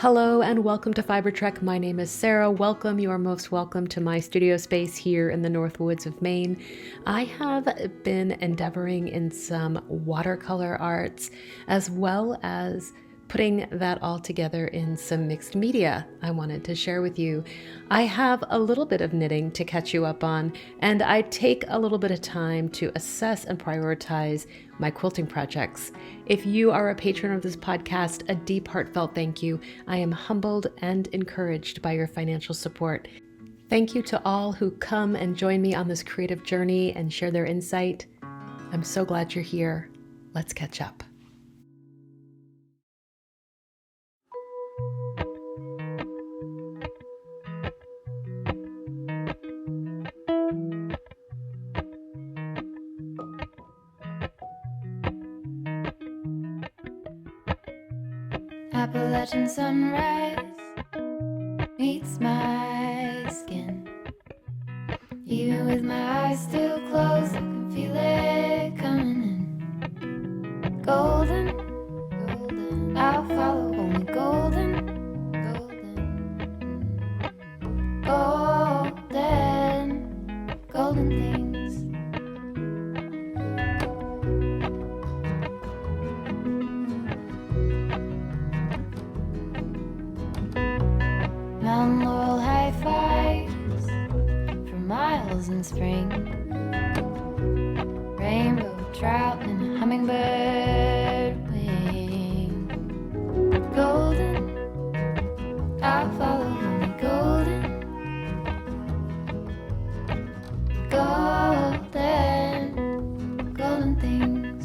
Hello and welcome to Fiber Trek. My name is Sarah. Welcome. You are most welcome to my studio space here in the North Woods of Maine. I have been endeavoring in some watercolor arts as well as putting that all together in some mixed media I wanted to share with you. I have a little bit of knitting to catch you up on, and I take a little bit of time to assess and prioritize my quilting projects. If you are a patron of this podcast, a deep heartfelt thank you. I am humbled and encouraged by your financial support. Thank you to all who come and join me on this creative journey and share their insight. I'm so glad you're here. Let's catch up. Appalachian sunrise meets my skin. Even with my eyes still closed, I can feel it coming in. Golden, golden, I'll follow only golden, golden, golden, golden things. Mountain laurel high fives for miles in spring. Rainbow trout and a hummingbird wing. Golden, I'll follow only golden, golden, golden things.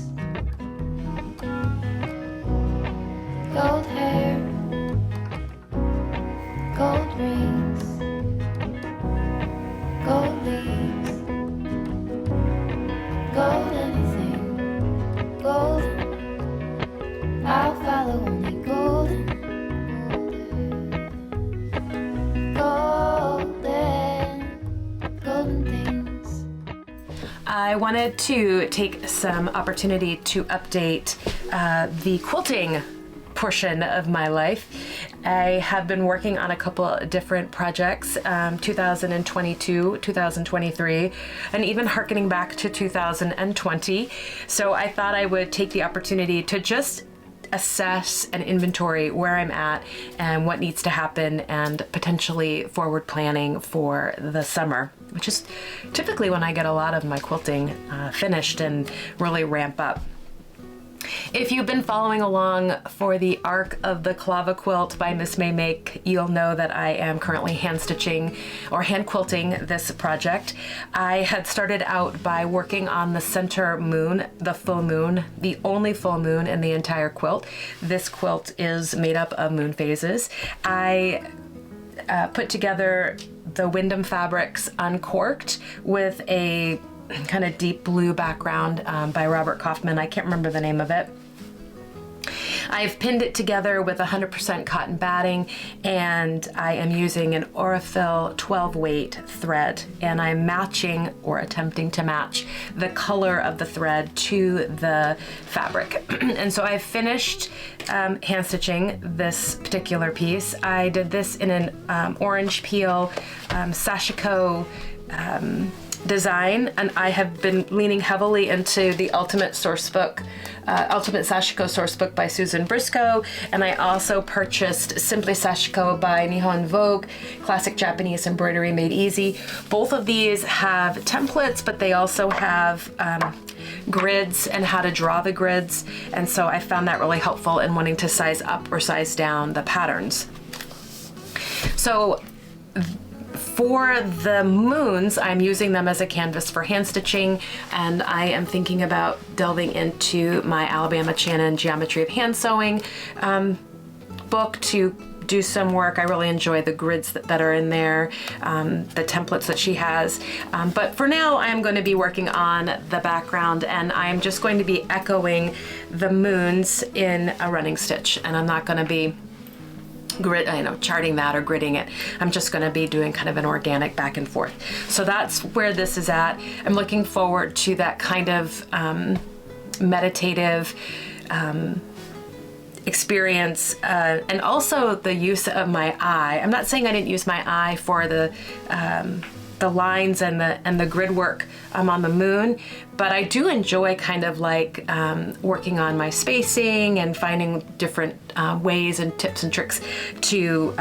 Gold hair, gold rings, gold leaves, gold anything, golden, I'll follow only golden, golden, golden things. I wanted to take some opportunity to update the quilting portion of my life. I have been working on a couple different projects, 2022, 2023, and even harkening back to 2020. So I thought I would take the opportunity to just assess and inventory where I'm at and what needs to happen, and potentially forward planning for the summer, which is typically when I get a lot of my quilting finished and really ramp up. If you've been following along for the Arc of the Clava Quilt by Miss May Make, you'll know that I am currently hand stitching or hand quilting this project. I had started out by working on the center moon, the full moon, the only full moon in the entire quilt. This quilt is made up of moon phases. I put together the Wyndham Fabrics Uncorked with a kind of deep blue background by Robert Kaufman. I can't remember the name of it. I've pinned it together with 100% cotton batting, and I am using an Aurifil 12 weight thread, and I'm matching or attempting to match the color of the thread to the fabric. And so I've finished hand stitching this particular piece. I did this in an orange peel sashiko design, and I have been leaning heavily into the Ultimate Sashiko Source Book by Susan Briscoe, and I also purchased Simply Sashiko by Nihon Vogue, classic Japanese embroidery made easy. Both of these have templates, but they also have grids and how to draw the grids, and so I found that really helpful in wanting to size up or size down the patterns. So for the moons, I'm using them as a canvas for hand stitching, and I am thinking about delving into my Alabama Channon Geometry of Hand Sewing book to do some work. I really enjoy the grids that are in there, the templates that she has. But for now, I'm going to be working on the background, and I'm just going to be echoing the moons in a running stitch, and I'm not going to be charting that or gridding it. I'm just going to be doing kind of an organic back and forth. So that's where this is at. I'm looking forward to that kind of meditative experience and also the use of my eye. I'm not saying I didn't use my eye for the lines and the grid work on the moon, but I do enjoy kind of like working on my spacing and finding different ways and tips and tricks to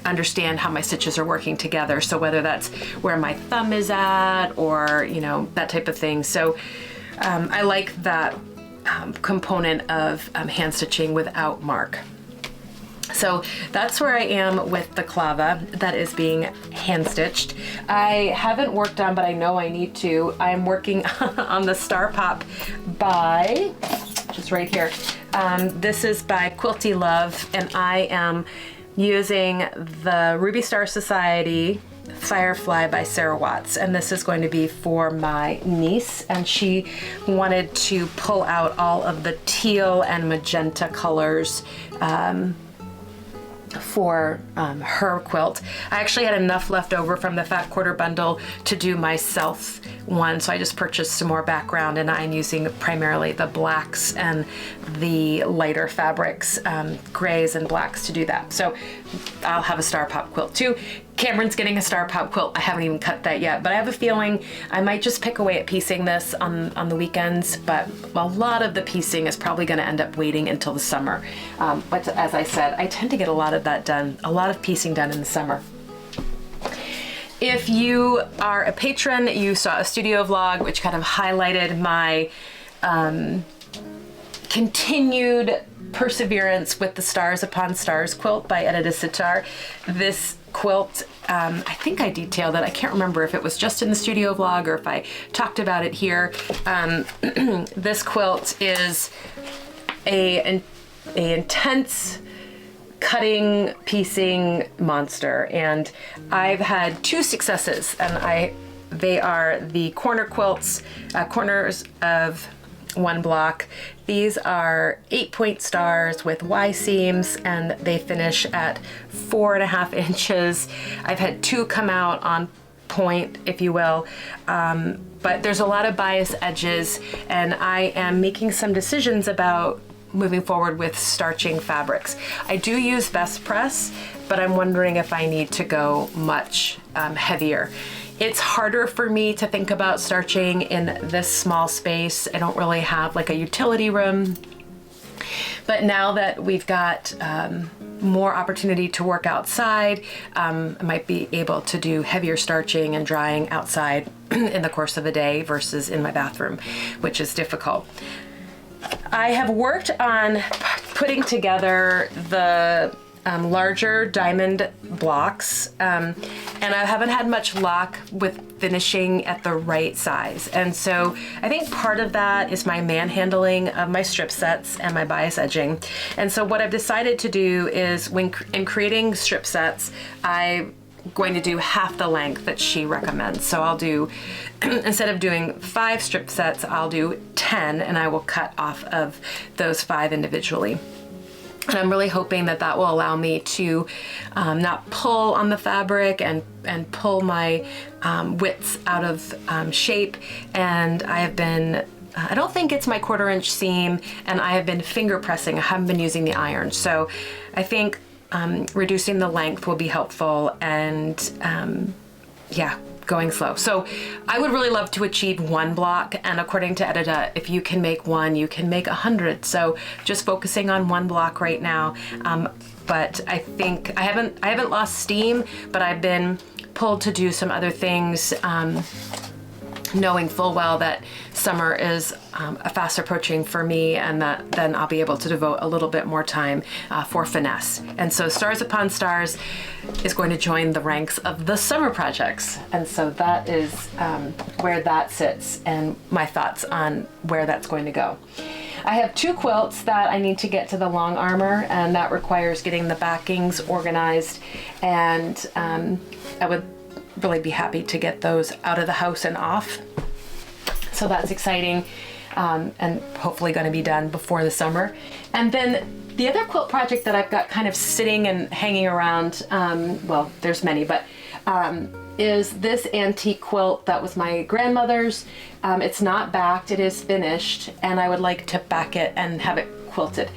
understand how my stitches are working together. So whether that's where my thumb is at or, you know, that type of thing. So I like that component of hand stitching without mark. So that's where I am with the clava that is being hand stitched. I haven't worked on, but I know I need to. I'm working on the Star Pop by, just right here. This is by Quilty Love, and I am using the Ruby Star Society Firefly by Sarah Watts, and this is going to be for my niece, and she wanted to pull out all of the teal and magenta colors for her quilt. I actually had enough left over from the Fat Quarter bundle to do myself one, so I just purchased some more background, and I'm using primarily the blacks and the lighter fabrics, grays and blacks, to do that. So I'll have a Star Pop quilt too. Cameron's getting a Star Pop quilt. I haven't even cut that yet, but I have a feeling I might just pick away at piecing this on the weekends, but a lot of the piecing is probably going to end up waiting until the summer. But as I said, I tend to get a lot of that done, a lot of piecing done in the summer. If you are a patron, you saw a studio vlog which kind of highlighted my continued perseverance with the Stars Upon Stars quilt by Edita Sitar. This quilt, I think I detailed it. I can't remember if it was just in the studio vlog or if I talked about it here. This quilt is an intense cutting, piecing monster, and I've had two successes, and they are the corner quilts, corners of one block. These are 8-point stars with Y seams, and they finish at 4.5 inches. I've had two come out on point, if you will, but there's a lot of bias edges, and I am making some decisions about moving forward with starching fabrics. I do use Best Press, but I'm wondering if I need to go much heavier. It's harder for me to think about starching in this small space. I don't really have like a utility room. But now that we've got more opportunity to work outside, I might be able to do heavier starching and drying outside in the course of a day versus in my bathroom, which is difficult. I have worked on putting together the larger diamond blocks, and I haven't had much luck with finishing at the right size. And so I think part of that is my manhandling of my strip sets and my bias edging. And so what I've decided to do is, in creating strip sets, I'm going to do half the length that she recommends. So I'll do, instead of doing 5 strip sets, I'll do 10, and I will cut off of those 5 individually. And I'm really hoping that that will allow me to not pull on the fabric and pull my widths out of shape. And I have been, I don't think it's my 1/4 inch seam, and I have been finger pressing. I haven't been using the iron. So I think reducing the length will be helpful, and yeah, going slow. So I would really love to achieve 1 block, and according to Edita, if you can make 1, you can make 100. So just focusing on 1 block right now. But I think I haven't lost steam, but I've been pulled to do some other things, knowing full well that summer is fast approaching for me, and that then I'll be able to devote a little bit more time for finesse. And so Stars Upon Stars is going to join the ranks of the summer projects. And so that is where that sits, and my thoughts on where that's going to go. I have 2 quilts that I need to get to the long armor, and that requires getting the backings organized, and I would really be happy to get those out of the house and off. So that's exciting, and hopefully going to be done before the summer. And then the other quilt project that I've got kind of sitting and hanging around, well, there's many, but is this antique quilt that was my grandmother's. It's not backed, it is finished, and I would like to back it and have it quilted.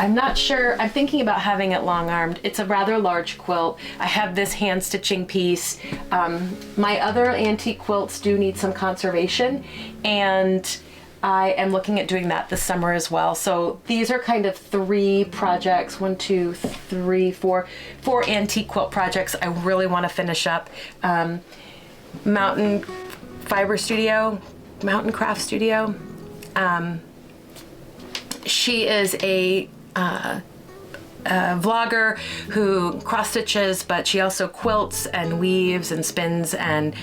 I'm not sure. I'm thinking about having it long-armed. It's a rather large quilt. I have this hand stitching piece. My other antique quilts do need some conservation, and I am looking at doing that this summer as well. So these are kind of 3 projects, 1, 2, 3, 4 antique quilt projects I really want to finish up. Mountain Craft Studio. She is a vlogger who cross stitches, but she also quilts and weaves and spins and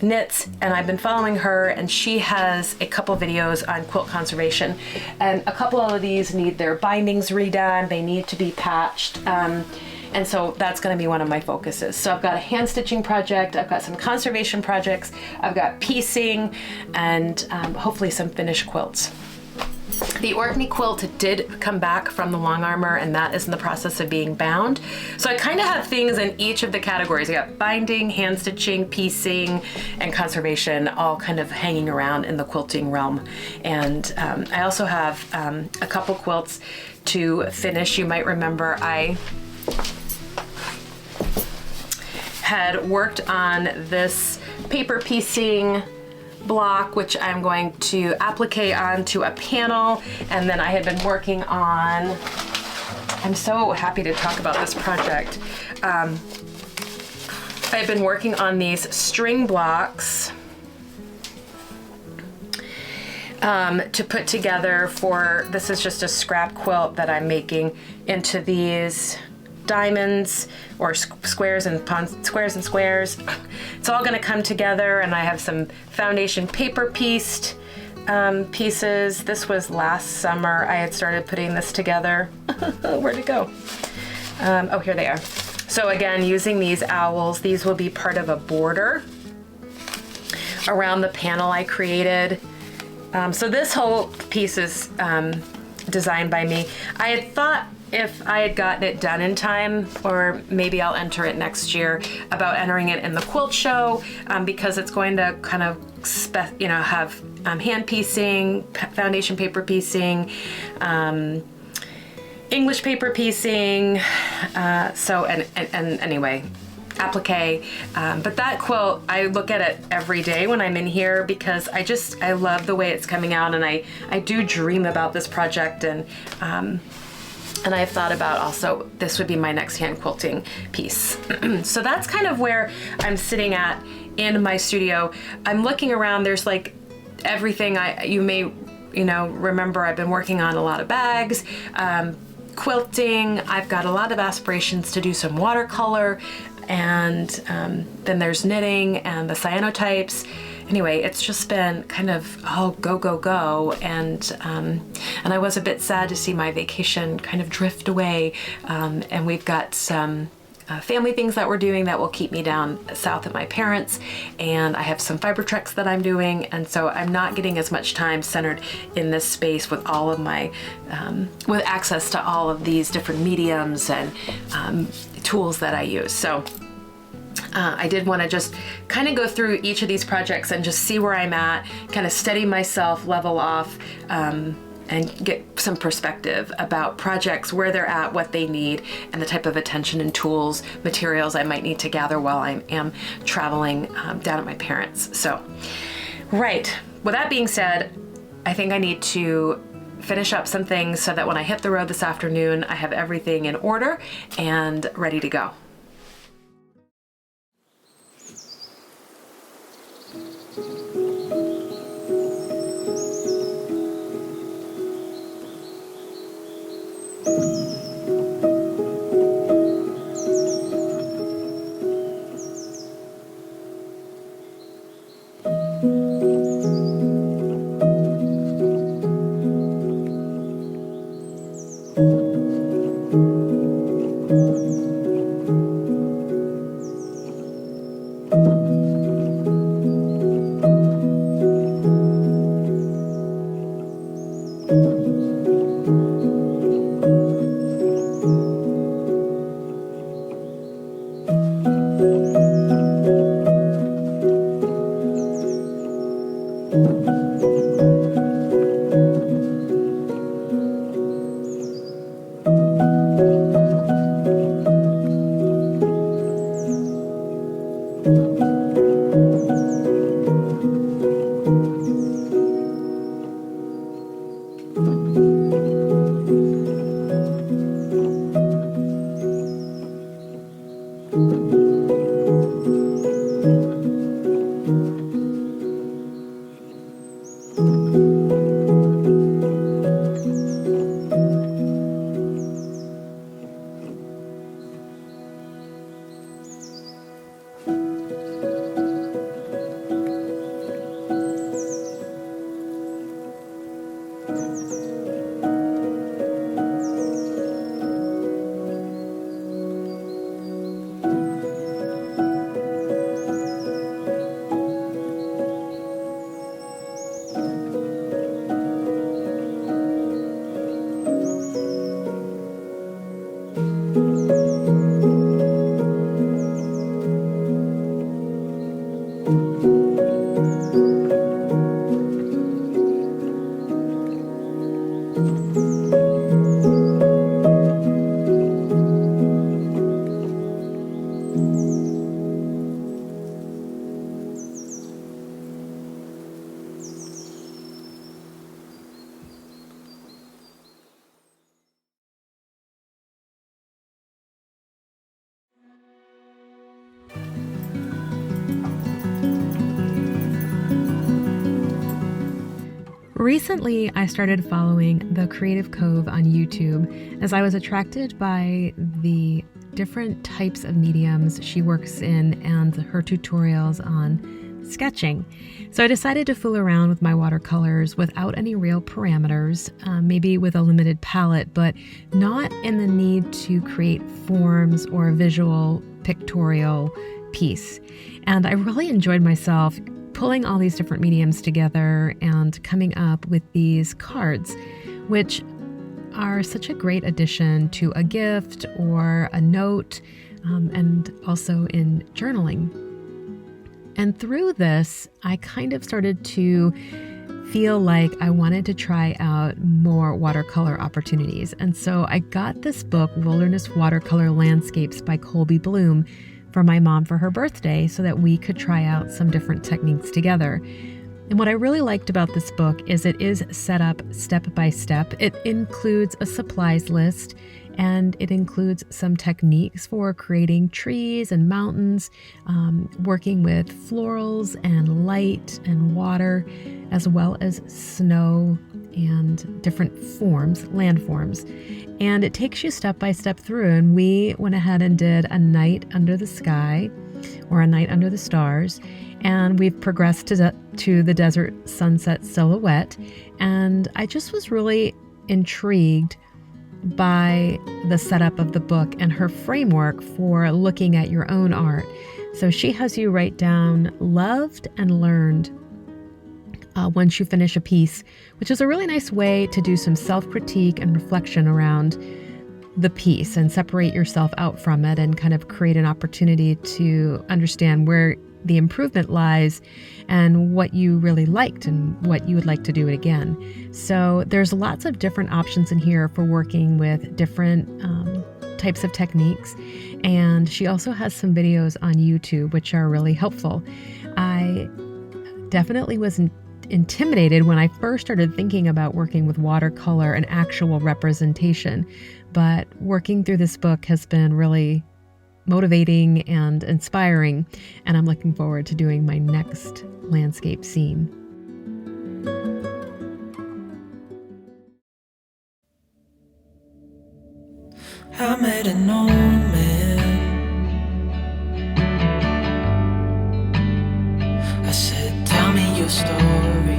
knits, and I've been following her, and she has a couple videos on quilt conservation, and a couple of these need their bindings redone. They need to be patched, and so that's going to be one of my focuses. So I've got a hand stitching project, I've got some conservation projects, I've got piecing, and hopefully some finished quilts. The Orkney quilt did come back from the long armor, and that is in the process of being bound. So I kind of have things in each of the categories. I got binding, hand stitching, piecing, and conservation all kind of hanging around in the quilting realm. And I also have a couple quilts to finish. You might remember I had worked on this paper piecing block, which I'm going to applique onto a panel, and then I had been working on, I'm so happy to talk about this project. I've been working on these string blocks to put together for, this is just a scrap quilt that I'm making into these diamonds or squares and squares. It's all going to come together, and I have some foundation paper pieced pieces. This was last summer. I had started putting this together. Where'd it go? Oh, here they are. So again, using these owls, these will be part of a border around the panel I created. So this whole piece is designed by me. I had thought, if I had gotten it done in time, or maybe I'll enter it next year, about entering it in the quilt show, because it's going to kind of have hand piecing, foundation paper piecing, English paper piecing, anyway, applique. But that quilt, I look at it every day when I'm in here, because I love the way it's coming out, and I do dream about this project, and I've thought about also this would be my next hand quilting piece. So that's kind of where I'm sitting at in my studio. I'm looking around, there's like everything you may remember. I've been working on a lot of bags, quilting. I've got a lot of aspirations to do some watercolor, and then there's knitting and the cyanotypes. Anyway, it's just been kind of all go, and I was a bit sad to see my vacation kind of drift away, and we've got some family things that we're doing that will keep me down south at my parents', and I have some fiber treks that I'm doing, and so I'm not getting as much time centered in this space with all of my, with access to all of these different mediums and tools that I use. So I did want to just kind of go through each of these projects and just see where I'm at, kind of steady myself, level off, and get some perspective about projects, where they're at, what they need, and the type of attention and tools, materials I might need to gather while I am traveling down at my parents'. So, right, with that being said, I think I need to finish up some things so that when I hit the road this afternoon, I have everything in order and ready to go. Recently, I started following The Creative Cove on YouTube as I was attracted by the different types of mediums she works in and her tutorials on sketching. So I decided to fool around with my watercolors without any real parameters, maybe with a limited palette, but not in the need to create forms or a visual pictorial piece. And I really enjoyed myself pulling all these different mediums together and coming up with these cards, which are such a great addition to a gift or a note, and also in journaling. And through this, I kind of started to feel like I wanted to try out more watercolor opportunities. And so I got this book, Wilderness Watercolor Landscapes by Colby Bloom, for my mom for her birthday so that we could try out some different techniques together. And what I really liked about this book is it is set up step by step. It includes a supplies list, and it includes some techniques for creating trees and mountains, working with florals and light and water, as well as snow and different forms, landforms. And it takes you step by step through. And we went ahead and did a night under the sky, or a night under the stars. And we've progressed to the desert sunset silhouette. And I just was really intrigued by the setup of the book and her framework for looking at your own art. So she has you write down loved and learned once you finish a piece, which is a really nice way to do some self-critique and reflection around the piece and separate yourself out from it and kind of create an opportunity to understand where the improvement lies and what you really liked and what you would like to do it again. So there's lots of different options in here for working with different types of techniques. And she also has some videos on YouTube, which are really helpful. I definitely was intimidated when I first started thinking about working with watercolor and actual representation, but working through this book has been really motivating and inspiring, and I'm looking forward to doing my next landscape scene. I met an old man. I said, tell me your story.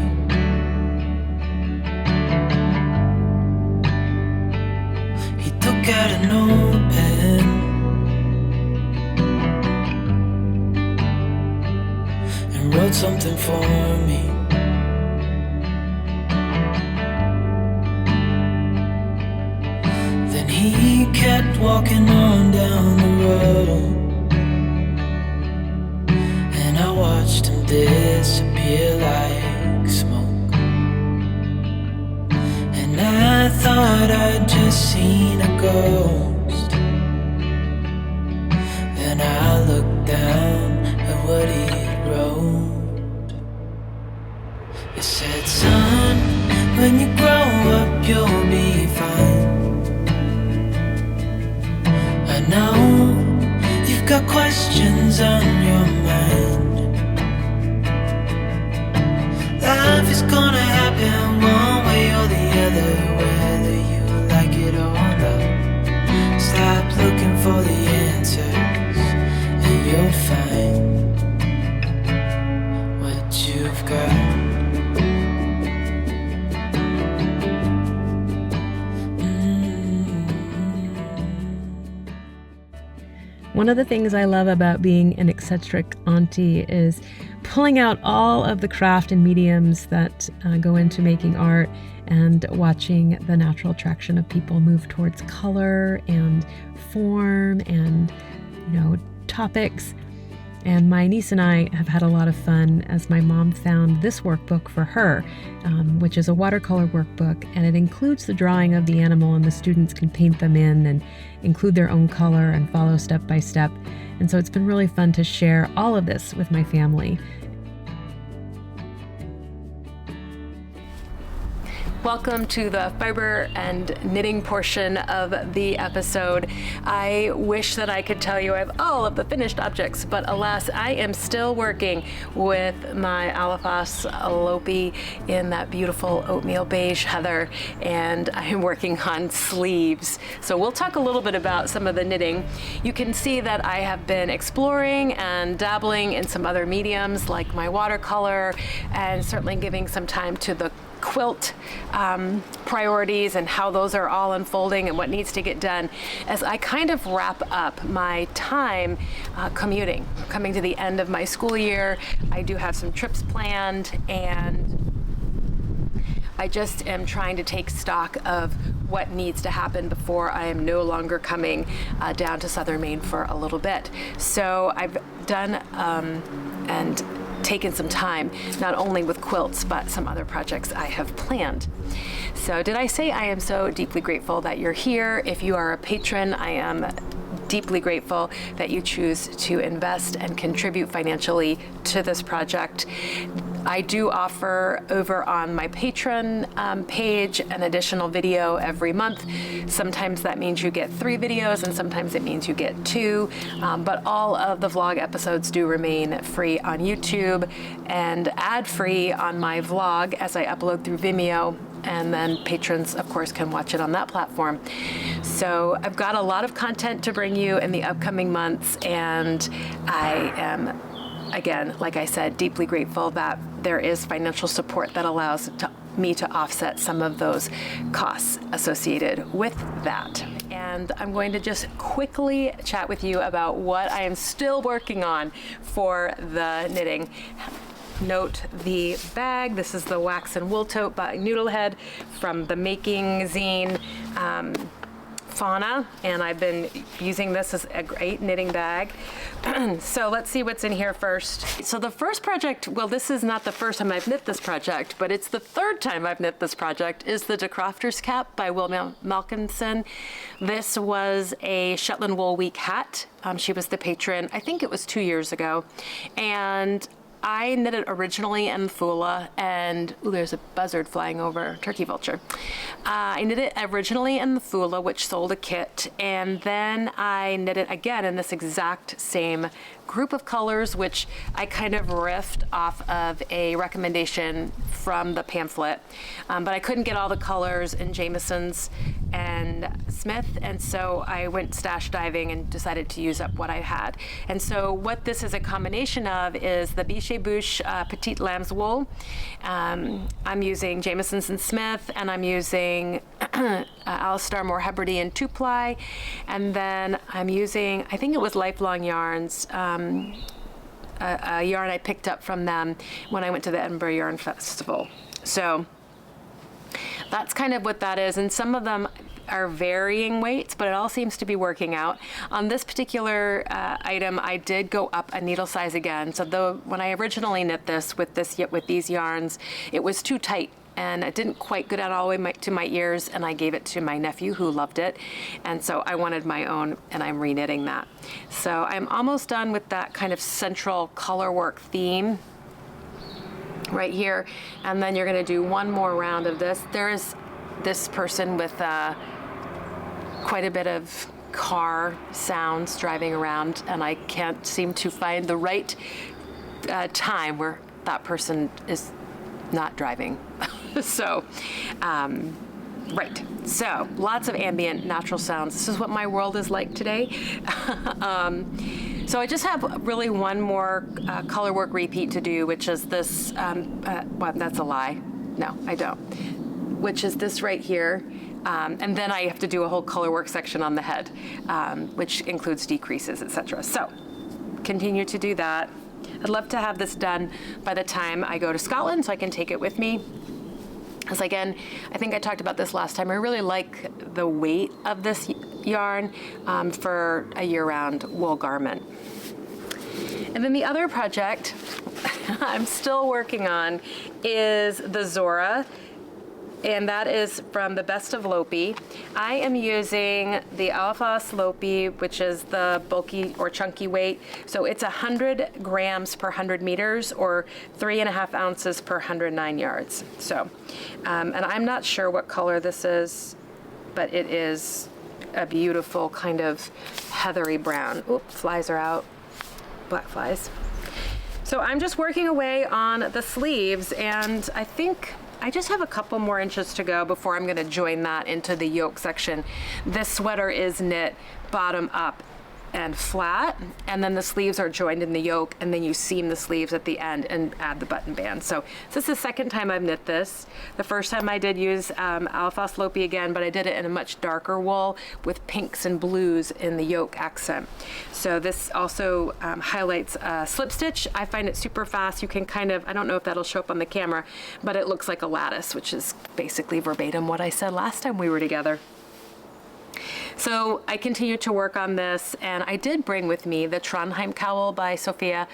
He took out an old pen and wrote something for me. Then he kept walking on down the road, and I watched him disappear like smoke. And I thought I'd just seen a ghost. Then I looked down at what he wrote. It said, son, when you grow up you'll be fine. I know you've got questions on your mind. Life is gonna happen one way or the other, whether you like it or not. Stop looking for the answers and you'll find what you've got. One of the things I love about being an eccentric auntie is pulling out all of the craft and mediums that go into making art and watching the natural attraction of people move towards color and form and, topics. And my niece and I have had a lot of fun as my mom found this workbook for her, which is a watercolor workbook, and it includes the drawing of the animal, and the students can paint them in and include their own color and follow step by step. And so it's been really fun to share all of this with my family. Welcome to the fiber and knitting portion of the episode. I wish that I could tell you I have all of the finished objects, but alas, I am still working with my Alafas Alope in that beautiful oatmeal beige heather, and I am working on sleeves. So we'll talk a little bit about some of the knitting. You can see that I have been exploring and dabbling in some other mediums like my watercolor, and certainly giving some time to the quilt priorities and how those are all unfolding and what needs to get done as I kind of wrap up my time commuting. Coming to the end of my school year, I do have some trips planned, and I just am trying to take stock of what needs to happen before I am no longer coming down to Southern Maine for a little bit. So I've done and taken some time, not only with quilts, but some other projects I have planned. So did I say I am so deeply grateful that you're here? If you are a patron, I am deeply grateful that you choose to invest and contribute financially to this project. I do offer over on my Patreon page an additional video every month. Sometimes that means you get 3 videos, and sometimes it means you get 2, but all of the vlog episodes do remain free on YouTube and ad-free on my vlog as I upload through Vimeo, and then patrons, of course, can watch it on that platform. So I've got a lot of content to bring you in the upcoming months, and I am, again, like I said, deeply grateful that there is financial support that allows me to offset some of those costs associated with that. And I'm going to just quickly chat with you about what I am still working on for the knitting. Note the bag. This is the Wax and Wool Tote by Noodlehead from the Making Zine Fauna, and I've been using this as a great knitting bag. So let's see what's in here first. So the first project, well, this is not the first time I've knit this project, but it's the 3rd time I've knit this project, is the Decrafter's Cap by Will Malkinson. This was a Shetland Wool Week hat. She was the patron, I think it was 2 years ago, and I knit it originally in Fula, and there's a buzzard flying over, turkey vulture. I knit it originally in the Fula, which sold a kit, and then I knit it again in this exact same group of colors, which I kind of riffed off of a recommendation from the pamphlet. But I couldn't get all the colors in Jameson's and Smith, and so I went stash diving and decided to use up what I had. And so what this is a combination of is the Biche Bouche Petite Lamb's Wool. I'm using Jameson's and Smith, and I'm using Alistar Moore Hebridean 2-ply, and then I'm using, I think it was Lifelong Yarns, a yarn I picked up from them when I went to the Edinburgh Yarn Festival. So that's kind of what that is, and some of them are varying weights, but it all seems to be working out. On this particular item, I did go up a needle size again. So when I originally knit this with these yarns, it was too tight, and it didn't quite go down all the way to my ears, and I gave it to my nephew who loved it, and so I wanted my own, and I'm reknitting that. So I'm almost done with that kind of central color work theme right here, and then you're going to do one more round of this. There is this person with quite a bit of car sounds driving around, and I can't seem to find the right time where that person is not driving. So, right. So, lots of ambient natural sounds. This is what my world is like today. So I just have really one more color work repeat to do, which is this, well, that's a lie. No, I don't. Which is this right here. And then I have to do a whole color work section on the head, which includes decreases, etc. So continue to do that. I'd love to have this done by the time I go to Scotland so I can take it with me. Because again, I think I talked about this last time, I really like the weight of this yarn for a year-round wool garment. And then the other project I'm still working on is the Zora and that is from the Best of Lopi. I am using the Alphas Lopi, which is the bulky or chunky weight. So it's 100 grams per 100 meters, or 3.5 ounces per 109 yards. So, and I'm not sure what color this is, but it is a beautiful kind of heathery brown. Oop, flies are out, black flies. So I'm just working away on the sleeves, and I think I just have a couple more inches to go before I'm gonna join that into the yoke section. This sweater is knit bottom up and flat, and then the sleeves are joined in the yoke, and then you seam the sleeves at the end and add the button band. So this is the second time I've knit this. The first time I did use Alphas Lopi again, but I did it in a much darker wool with pinks and blues in the yoke accent. So this also highlights slip stitch. I find it super fast. You can kind of, I don't know if that'll show up on the camera, but it looks like a lattice, which is basically verbatim what I said last time we were together. So I continued to work on this, and I did bring with me the Trondheim cowl by Sophia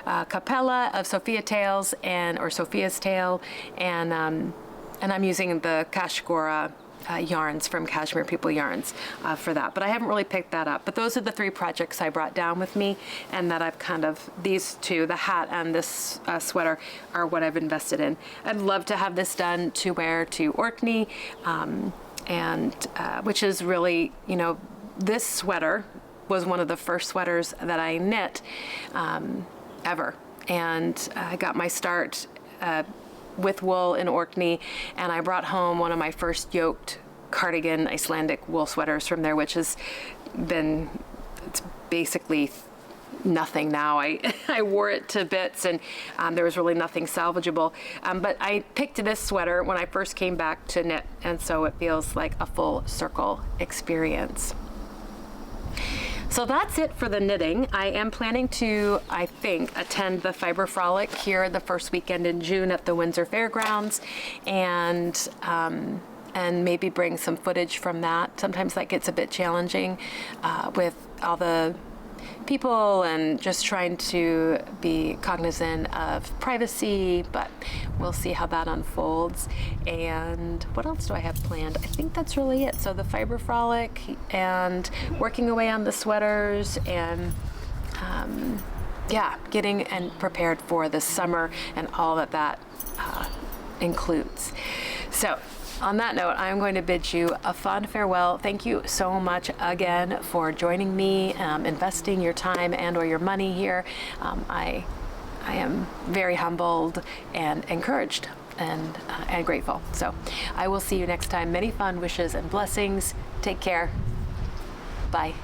Capella of Sophia Tales or Sophia's Tale, and I'm using the Kashgora yarns from Cashmere People Yarns for that, but I haven't really picked that up. But those are the 3 projects I brought down with me, and that I've kind of, these 2, the hat and this sweater, are what I've invested in. I'd love to have this done to wear to Orkney, and which is really, you know, this sweater was one of the first sweaters that I knit ever, and I got my start with wool in Orkney, and I brought home one of my first yoked cardigan Icelandic wool sweaters from there, which has been, it's basically nothing now. I wore it to bits, and there was really nothing salvageable. But I picked this sweater when I first came back to knit, and so it feels like a full circle experience. So that's it for the knitting. I am planning to, I think, attend the Fiber Frolic here the first weekend in June at the Windsor Fairgrounds, and maybe bring some footage from that. Sometimes that gets a bit challenging with all the people and just trying to be cognizant of privacy, but we'll see how that unfolds. And what else do I have planned? I think that's really it. So the Fiber Frolic and working away on the sweaters, and yeah, getting and prepared for the summer and all that includes. So on that note, I'm going to bid you a fond farewell. Thank you so much again for joining me, investing your time and or your money here. I am very humbled and encouraged and grateful. So I will see you next time. Many fond wishes and blessings. Take care. Bye.